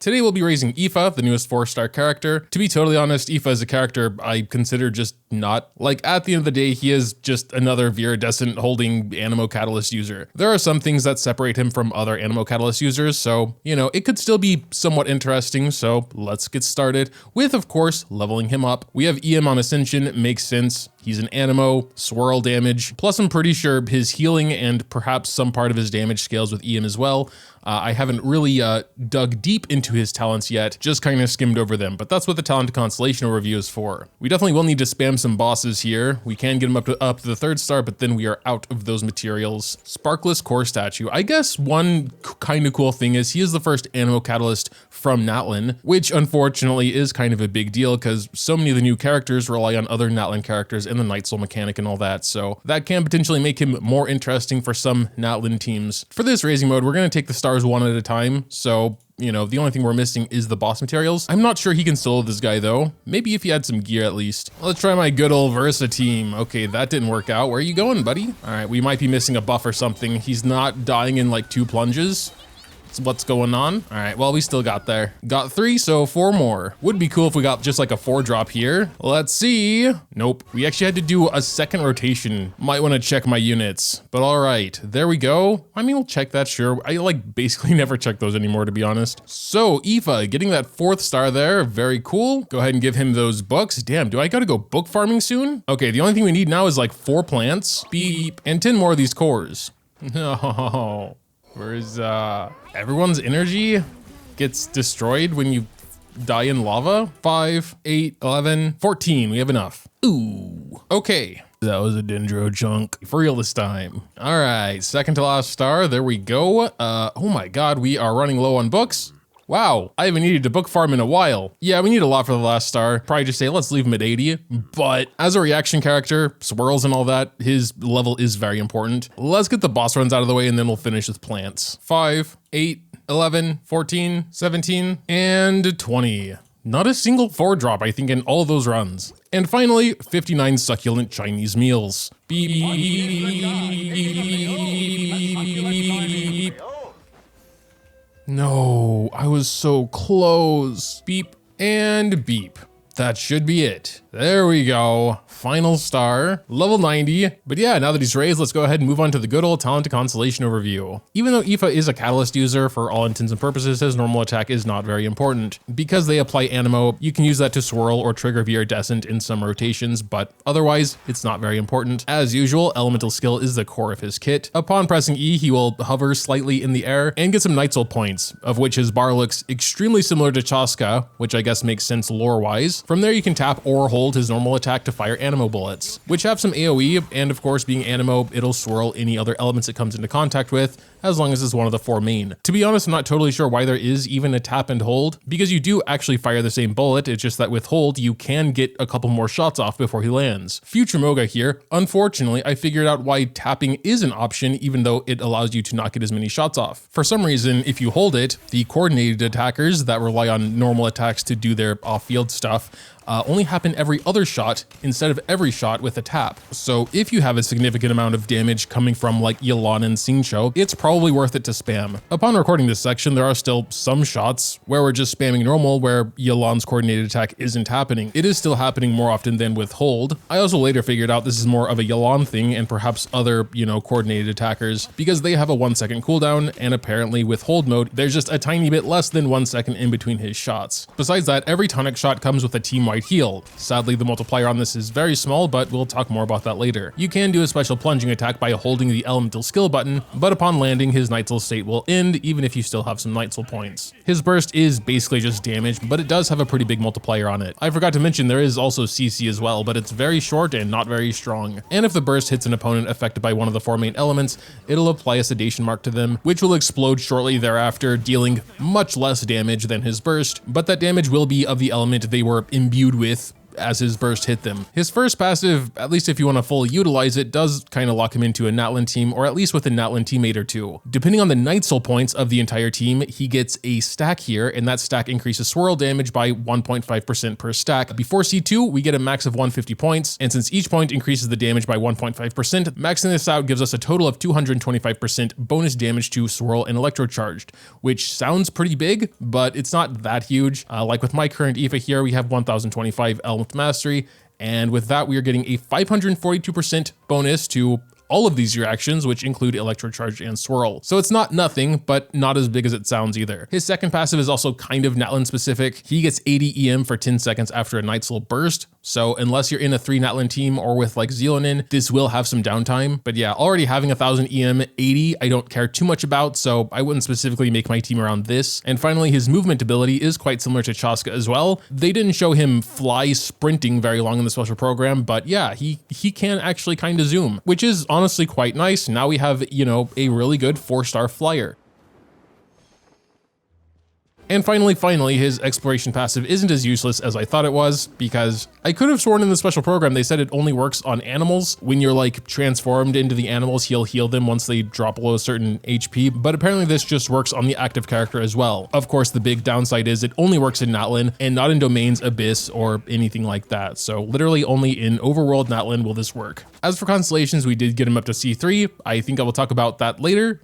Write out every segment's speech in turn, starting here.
Today we'll be raising IFA, the newest 4-star character. To be totally honest, IFA is a character I consider just not. Like, at the end of the day, he is just another viridescent holding anemo catalyst user. There are some things that separate him from other anemo catalyst users, so, you know, it could still be somewhat interesting, so let's get started with, of course, leveling him up. We have EM on Ascension, makes sense. He's an anemo, swirl damage, plus I'm pretty sure his healing and perhaps some part of his damage scales with EM as well. I haven't really dug deep into his talents yet, just kind of skimmed over them, but that's what the talent Constellation overview is for. We definitely will need to spam some bosses here. We can get him up to the 3rd star, but then we are out of those materials. Sparkless Core Statue. I guess one kind of cool thing is he is the first anemo catalyst from Natlan, which unfortunately is kind of a big deal because so many of the new characters rely on other Natlan characters and the Night Soul mechanic and all that, so that can potentially make him more interesting for some Natlan teams. For this raising mode, we're going to take the stars one at a time, so you know, the only thing we're missing is the boss materials. I'm not sure he can solo this guy though. Maybe if he had some gear at least. Let's try my good old Versa team. Okay, that didn't work out. Where are you going, buddy? All right, we might be missing a buff or something. He's not dying in like 2 plunges. What's going on? All right, well, we still got there. Got 3, so 4 more. Would be cool if we got just like a 4 drop here. Let's see. Nope, we actually had to do a 2nd rotation. Might want to check my units, but all right, there we go. I mean, we'll check that, sure. I like basically never check those anymore, to be honest. So IFA getting that 4th star there, very cool. Go ahead and give him those books. Damn, do I gotta go book farming soon? Okay, the only thing we need now is like 4 plants, beep, and 10 more of these cores. No. Where's everyone's energy gets destroyed when you die in lava? 5, 8, 11, 14. We have enough. Ooh. Okay. That was a dendro chunk. For real this time. All right. 2nd to last star. There we go. Oh my God. We are running low on books. Wow, I haven't needed to book farm in a while. Yeah, we need a lot for the last star. Probably just say, let's leave him at 80. But as a reaction character, swirls and all that, his level is very important. Let's get the boss runs out of the way and then we'll finish with plants. 5, 8, 11, 14, 17, and 20. Not a single 4 drop, I think, in all of those runs. And finally, 59 succulent Chinese meals. Beep. No, I was so close. Beep and beep. That should be it. There we go. Final star, level 90. But yeah, now that he's raised, let's go ahead and move on to the good old Talent Constellation overview. Even though IFA is a catalyst user, for all intents and purposes, his normal attack is not very important. Because they apply anemo, you can use that to swirl or trigger viridescent in some rotations, but otherwise, it's not very important. As usual, elemental skill is the core of his kit. Upon pressing E, he will hover slightly in the air and get some Night Soul points, of which his bar looks extremely similar to Chaska, which I guess makes sense lore-wise. From there, you can tap or hold his normal attack to fire anemo bullets, which have some AoE, and of course, being anemo, it'll swirl any other elements it comes into contact with, as long as it's one of the 4 main. To be honest, I'm not totally sure why there is even a tap and hold, because you do actually fire the same bullet, it's just that with hold, you can get a couple more shots off before he lands. Future Moga here, unfortunately, I figured out why tapping is an option, even though it allows you to not get as many shots off. For some reason, if you hold it, the coordinated attackers that rely on normal attacks to do their off-field stuff only happen every other shot instead of every shot with a tap. So if you have a significant amount of damage coming from like Yelan and Xingqiu, it's probably worth it to spam. Upon recording this section, there are still some shots where we're just spamming normal, where Yelan's coordinated attack isn't happening. It is still happening more often than with hold. I also later figured out this is more of a Yelan thing and perhaps other, you know, coordinated attackers, because they have a 1-second cooldown, and apparently with hold mode, there's just a tiny bit less than 1 second in between his shots. Besides that, every tonic shot comes with a team-wide heal. Sadly, the multiplier on this is very small, but we'll talk more about that later. You can do a special plunging attack by holding the elemental skill button, but upon landing, his Night Soul state will end, even if you still have some Night Soul points. His burst is basically just damage, but it does have a pretty big multiplier on it. I forgot to mention there is also CC as well, but it's very short and not very strong. And if the burst hits an opponent affected by one of the 4 main elements, it'll apply a sedation mark to them, which will explode shortly thereafter, dealing much less damage than his burst, but that damage will be of the element they were imbued with as his burst hit them. His first passive, at least if you want to fully utilize it, does kind of lock him into a Natlan team, or at least with a Natlan teammate or two. Depending on the Night Soul points of the entire team, he gets a stack here, and that stack increases swirl damage by 1.5% per stack. Before C2, we get a max of 150 points, and since each point increases the damage by 1.5%, maxing this out gives us a total of 225% bonus damage to swirl and electrocharged, which sounds pretty big, but it's not that huge. Like with my current IFA here, we have 1025 Elemental Mastery, and with that, we are getting a 542% bonus to all of these reactions, which include Electrocharge and Swirl. So it's not nothing, but not as big as it sounds either. His second passive is also kind of Natlan specific. He gets 80 EM for 10 seconds after a Night Soul burst. So unless you're in a 3 Natlan team or with like Yelan, this will have some downtime. But yeah, already having 1000 EM, 80, I don't care too much about, so I wouldn't specifically make my team around this. And finally, his movement ability is quite similar to Chaska as well. They didn't show him fly sprinting very long in the special program, but yeah, he can actually kind of zoom, which is honestly quite nice. Now we have, you know, a really good 4-star flyer. And finally, his exploration passive isn't as useless as I thought it was, because I could have sworn in the special program they said it only works on animals. When you're like transformed into the animals, he'll heal them once they drop below a certain HP, but apparently this just works on the active character as well. Of course, the big downside is it only works in Natlan and not in Domains, Abyss, or anything like that. So literally only in Overworld Natlan will this work. As for Constellations, we did get him up to C3. I think I will talk about that later.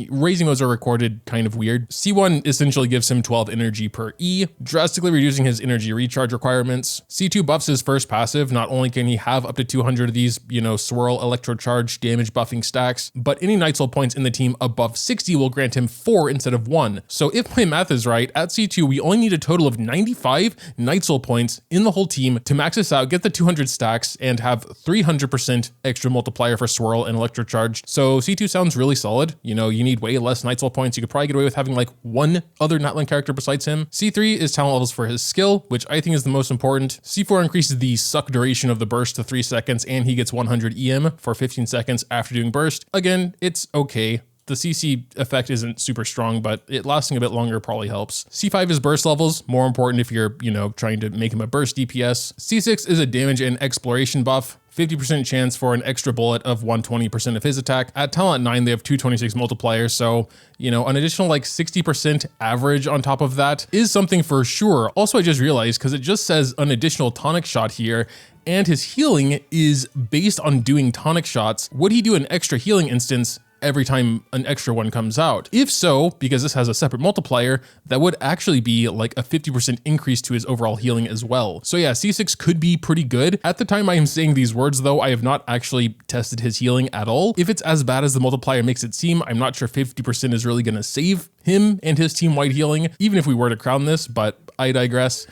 Raising those are recorded kind of weird. C1 essentially gives him 12 energy per E, drastically reducing his energy recharge requirements. C2 buffs his first passive. Not only can he have up to 200 of these, you know, swirl, electrocharge, damage buffing stacks, but any Night Soul points in the team above 60 will grant him 4 instead of 1. So if my math is right, at C2, we only need a total of 95 Night Soul points in the whole team to max this out, get the 200 stacks, and have 300% extra multiplier for swirl and electrocharge. So C2 sounds really solid. You know, you need way less Night Soul points. You could probably get away with having like one other Natlan character besides him. C3 is talent levels for his skill, which I think is the most important. C4 increases the suck duration of the burst to 3 seconds, and he gets 100 EM for 15 seconds after doing burst. Again, it's okay. The CC effect isn't super strong, but it lasting a bit longer probably helps. C5 is burst levels, more important if you're, you know, trying to make him a burst DPS. C6 is a damage and exploration buff. 50% chance for an extra bullet of 120% of his attack. At Talent 9, they have 226 multipliers, so, you know, an additional like 60% average on top of that is something for sure. Also, I just realized, because it just says an additional tonic shot here, and his healing is based on doing tonic shots. Would he do an extra healing instance every time an extra one comes out? If so, because this has a separate multiplier, that would actually be like a 50% increase to his overall healing as well. So yeah, C6 could be pretty good. At the time I am saying these words though, I have not actually tested his healing at all. If it's as bad as the multiplier makes it seem, I'm not sure 50% is really gonna save him and his team-wide healing, even if we were to crown this, but I digress.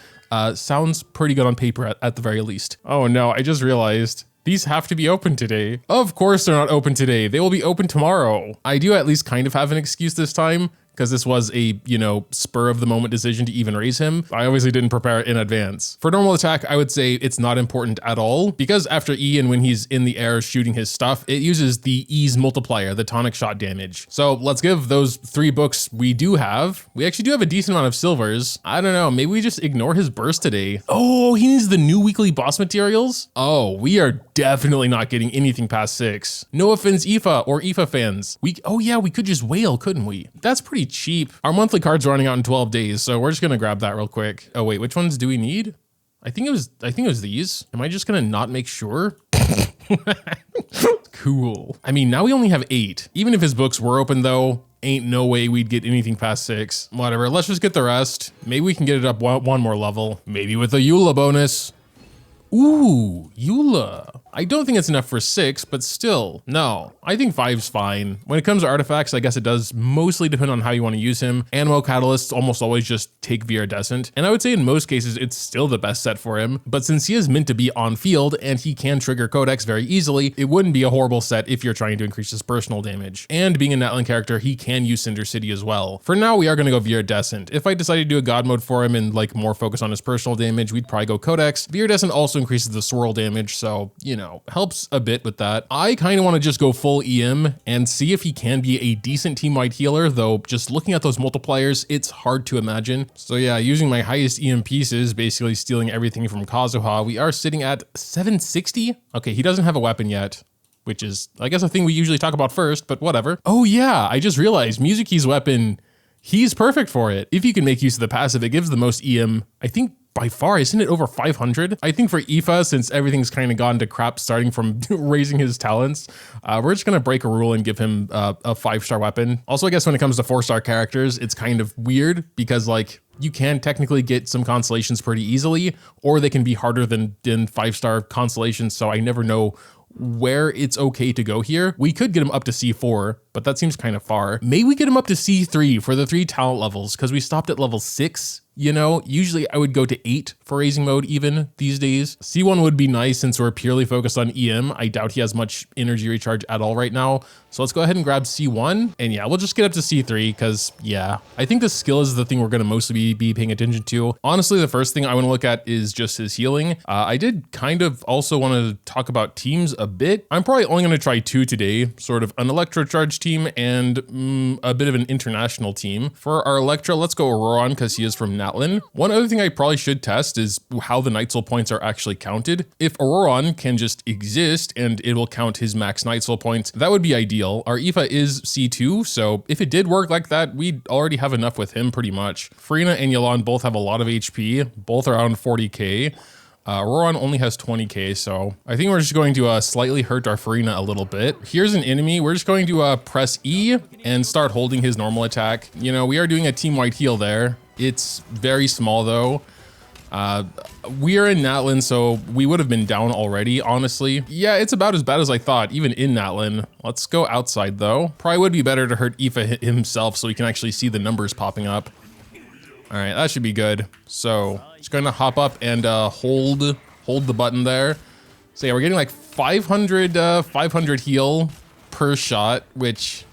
Sounds pretty good on paper at the very least. Oh no, I just realized these have to be open today. Of course they're not open today. They will be open tomorrow. I do at least kind of have an excuse this time, because this was a, you know, spur of the moment decision to even raise him. I obviously didn't prepare it in advance. For normal attack, I would say it's not important at all, because after E and when he's in the air shooting his stuff, it uses the E's multiplier, the tonic shot damage. So let's give those 3 books we do have. We actually do have a decent amount of silvers. I don't know, maybe we just ignore his burst today. Oh, he needs the new weekly boss materials? Oh, we are definitely not getting anything past 6. No offense, IFA or IFA fans. Oh yeah, we could just whale, couldn't we? That's pretty cheap. Our monthly card's running out in 12 days, so we're just gonna grab that real quick. Oh wait, which ones do we need? I think it was these. Am I just gonna not make sure? Cool. I mean, now we only have 8. Even if his books were open though, ain't no way we'd get anything past 6. Whatever, let's just get the rest. Maybe we can get it up one more level. Maybe with a Eula bonus. Ooh, Eula. I don't think it's enough for 6, but still, no. I think 5's fine. When it comes to artifacts, I guess it does mostly depend on how you want to use him. Anemo catalysts almost always just take Viridescent, and I would say in most cases it's still the best set for him, but since he is meant to be on field and he can trigger Codex very easily, it wouldn't be a horrible set if you're trying to increase his personal damage. And being a Natlan character, he can use Cinder City as well. For now, we are going to go Viridescent. If I decided to do a God mode for him and like more focus on his personal damage, we'd probably go Codex. Viridescent also increases the swirl damage, so, you know, helps a bit with that. I kind of want to just go full EM and see if he can be a decent team-wide healer, though just looking at those multipliers, it's hard to imagine. So yeah, using my highest EM pieces, basically stealing everything from Kazuha, we are sitting at 760. Okay, he doesn't have a weapon yet, which is, I guess, a thing we usually talk about first, but whatever. Oh yeah, I just realized Mizuki's weapon, he's perfect for it. If you can make use of the passive, it gives the most EM, I think, by far, isn't it over 500? I think for IFA, since everything's kind of gone to crap starting from raising his talents, we're just gonna break a rule and give him a 5-star weapon. Also, I guess when it comes to 4-star characters, it's kind of weird because like you can technically get some constellations pretty easily, or they can be harder than 5-star constellations. So I never know where it's okay to go here. We could get him up to C4, but that seems kind of far. Maybe we get him up to C3 for the 3 talent levels because we stopped at level 6. You know, usually I would go to 8 for raising mode even these days. C1 would be nice since we're purely focused on EM. I doubt he has much energy recharge at all right now. So let's go ahead and grab C1. And yeah, we'll just get up to C3 because yeah, I think the skill is the thing we're going to mostly be paying attention to. Honestly, the first thing I want to look at is just his healing. I did kind of also want to talk about teams a bit. I'm probably only going to try 2 today, sort of an Electro Charge team and a bit of an international team. For our Electro, let's go Ororon because he is from Natlin. One other thing I probably should test is how the Night Soul points are actually counted. If Ororon can just exist and it will count his max Night Soul points, that would be ideal. Our IFA is C2, so if it did work like that, we'd already have enough with him pretty much. Furina and Yelan both have a lot of HP, both around 40k. Ororon only has 20k, so I think we're just going to slightly hurt our Furina a little bit. Here's an enemy. We're just going to press E and start holding his normal attack. You know, we are doing a team-wide heal there. It's very small though. We are in Natlin, so we would have been down already, honestly. Yeah, it's about as bad as I thought, even in Natlin. Let's go outside though. Probably would be better to hurt IFA himself so we can actually see the numbers popping up. All right, that should be good. So just going to hop up and hold the button there. So yeah, we're getting like 500 heal per shot, which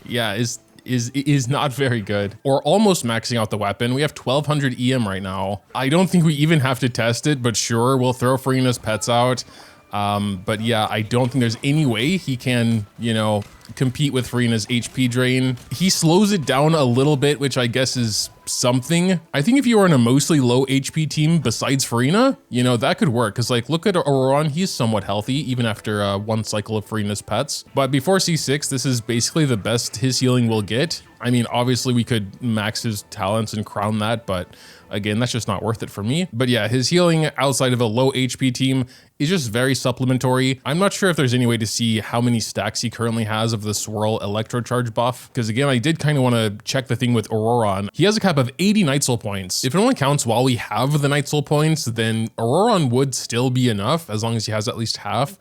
yeah, is not very good. Or almost maxing out the weapon. We have 1200 EM right now. I don't think we even have to test it, but sure, we'll throw Furina's pets out. But yeah, I don't think there's any way he can, you know, compete with Furina's HP drain. He slows it down a little bit, which I guess is something. I think if you were in a mostly low HP team besides Furina, you know, that could work. Cause like, look at Ororon, he's somewhat healthy even after 1 cycle of Furina's pets. But before C6, this is basically the best his healing will get. I mean, obviously we could max his talents and crown that, but again, that's just not worth it for me. But yeah, his healing outside of a low HP team is just very supplementary. I'm not sure if there's any way to see how many stacks he currently has of the Swirl Electro Charge buff. Because again, I did kind of want to check the thing with Ororon. He has a cap of 80 Night Soul points. If it only counts while we have the Night Soul points, then Ororon would still be enough as long as he has at least half.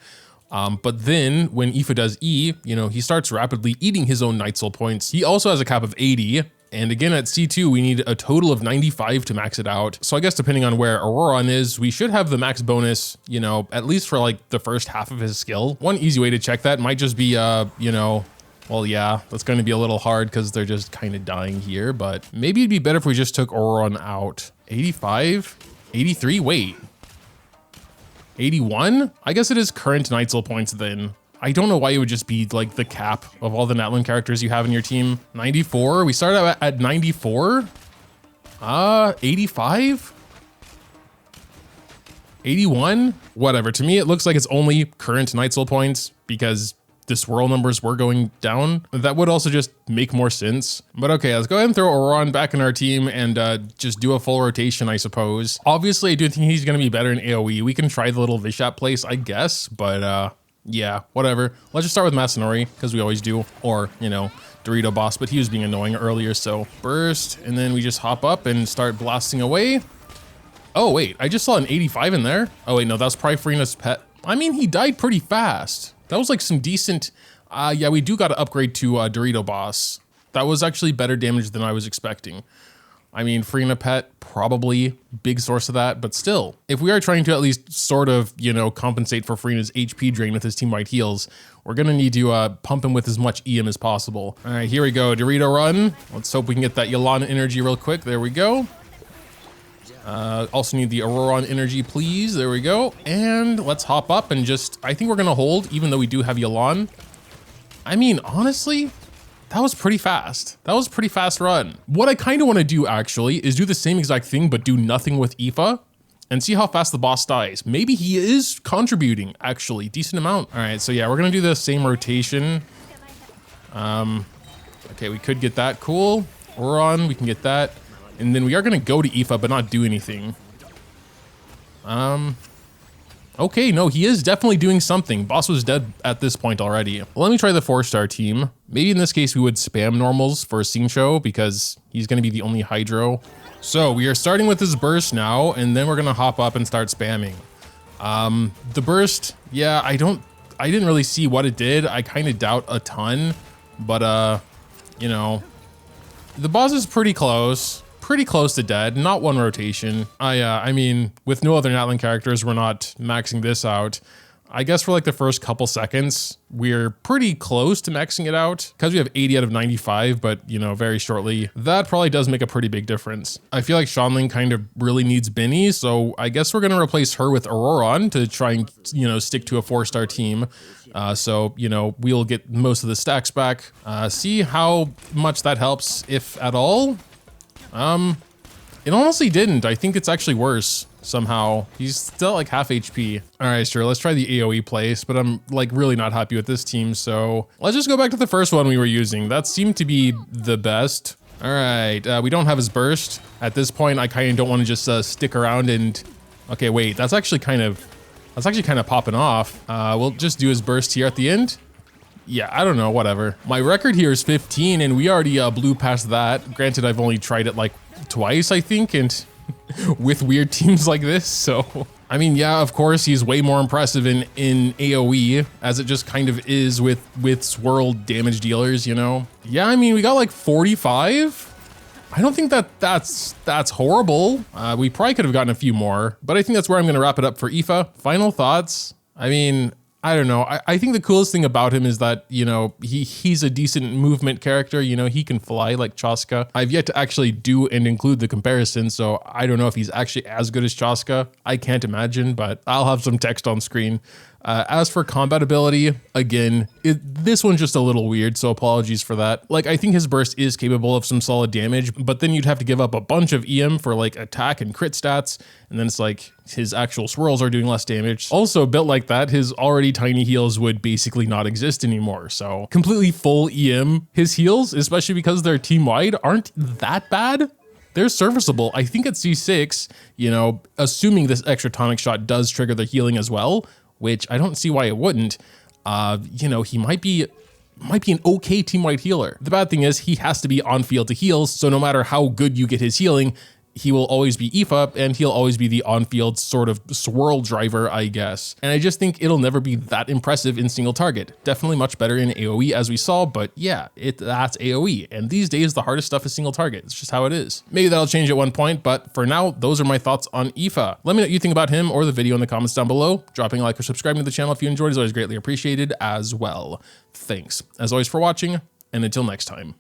But then when IFA does E, you know, he starts rapidly eating his own Night Soul points. He also has a cap of 80. And again, at C2, we need a total of 95 to max it out. So I guess depending on where Ororon is, we should have the max bonus, you know, at least for like the first half of his skill. One easy way to check that might just be, you know, well, yeah, that's going to be a little hard because they're just kind of dying here, but maybe it'd be better if we just took Ororon out. 85, 83, wait. 81? I guess it is current Night Soul points then. I don't know why it would just be like the cap of all the Natlin characters you have in your team. 94, we started out at 94. 85? 81? Whatever, to me it looks like it's only current Night Soul points because the swirl numbers were going down. That would also just make more sense. But okay, let's go ahead and throw Ororon back in our team and just do a full rotation, I suppose. Obviously, I do think he's gonna be better in AoE. We can try the little Vishat place, I guess, but yeah, whatever. Let's just start with Masanori, because we always do. Or, you know, Dorito Boss, but he was being annoying earlier, so burst, and then we just hop up and start blasting away. Oh, wait, I just saw an 85 in there. Oh, wait, no, that's probably Furina's pet. I mean, he died pretty fast. That was like some decent, yeah, we do got to upgrade to Dorito Boss. That was actually better damage than I was expecting. I mean, Furina pet, probably big source of that, but still, if we are trying to at least sort of, you know, compensate for Furina's HP drain with his team-wide heals, we're gonna need to pump him with as much EM as possible. All right, here we go, Dorito run. Let's hope we can get that Yelan energy real quick. There we go. Also need the Ororon energy, please. There we go. And let's hop up and just, I think we're gonna hold, even though we do have Yelan. I mean, honestly, that was pretty fast. That was a pretty fast run. What I kind of want to do actually is do the same exact thing, but do nothing with IFA and see how fast the boss dies. Maybe he is contributing actually, decent amount. All right, so yeah, we're gonna do the same rotation. Okay, we could get that, cool. Ororon, we can get that. And then we are gonna go to IFA, but not do anything. Okay, no, he is definitely doing something. Boss was dead at this point already. Well, let me try the 4-star team. Maybe in this case, we would spam normals for a scene show because he's gonna be the only Hydro. So we are starting with his burst now, and then we're gonna hop up and start spamming. The burst, yeah, I didn't really see what it did. I kind of doubt a ton, but you know, the boss is pretty close to dead, not one rotation. I mean, with no other Natlan characters, we're not maxing this out. I guess for like the first couple seconds, we're pretty close to maxing it out because we have 80 out of 95, but you know, very shortly, that probably does make a pretty big difference. I feel like Shanling kind of really needs Binny, so I guess we're gonna replace her with Ororon to try and, you know, stick to a 4-star team. So, you know, we'll get most of the stacks back. See how much that helps, if at all. It honestly didn't. I think it's actually worse somehow. He's still like half HP. All right, sure, let's try the AoE place, but I'm like really not happy with this team, so let's just go back to the first one we were using. That seemed to be the best. All right, we don't have his burst. At this point, I kind of don't want to just stick around and, okay, wait, that's actually kind of popping off. We'll just do his burst here at the end. Yeah, I don't know, whatever. My record here is 15 and we already blew past that. Granted, I've only tried it like twice, I think, and with weird teams like this, so. I mean, yeah, of course, he's way more impressive in AoE, as it just kind of is with swirled damage dealers, you know? Yeah, I mean, we got like 45. I don't think that's horrible. We probably could have gotten a few more, but I think that's where I'm gonna wrap it up for IFA. Final thoughts? I mean, I don't know. I think the coolest thing about him is that, you know, he's a decent movement character. You know, he can fly like Chaska. I've yet to actually do and include the comparison, so I don't know if he's actually as good as Chaska. I can't imagine, but I'll have some text on screen. As for combat ability, again, this one's just a little weird, so apologies for that. Like, I think his burst is capable of some solid damage, but then you'd have to give up a bunch of EM for like attack and crit stats, and then it's like his actual swirls are doing less damage. Also, built like that, his already tiny heals would basically not exist anymore, so completely full EM. His heals, especially because they're team-wide, aren't that bad. They're serviceable. I think at C6, you know, assuming this extra tonic shot does trigger the healing as well, which I don't see why it wouldn't, you know, he might be an okay team-wide healer. The bad thing is he has to be on field to heal, so no matter how good you get his healing, he will always be IFA and he'll always be the on-field sort of swirl driver, I guess. And I just think it'll never be that impressive in single target. Definitely much better in AoE as we saw, but yeah, that's AoE. And these days, the hardest stuff is single target. It's just how it is. Maybe that'll change at one point, but for now, those are my thoughts on IFA. Let me know what you think about him or the video in the comments down below. Dropping a like or subscribing to the channel if you enjoyed is always greatly appreciated as well. Thanks, as always, for watching, and until next time.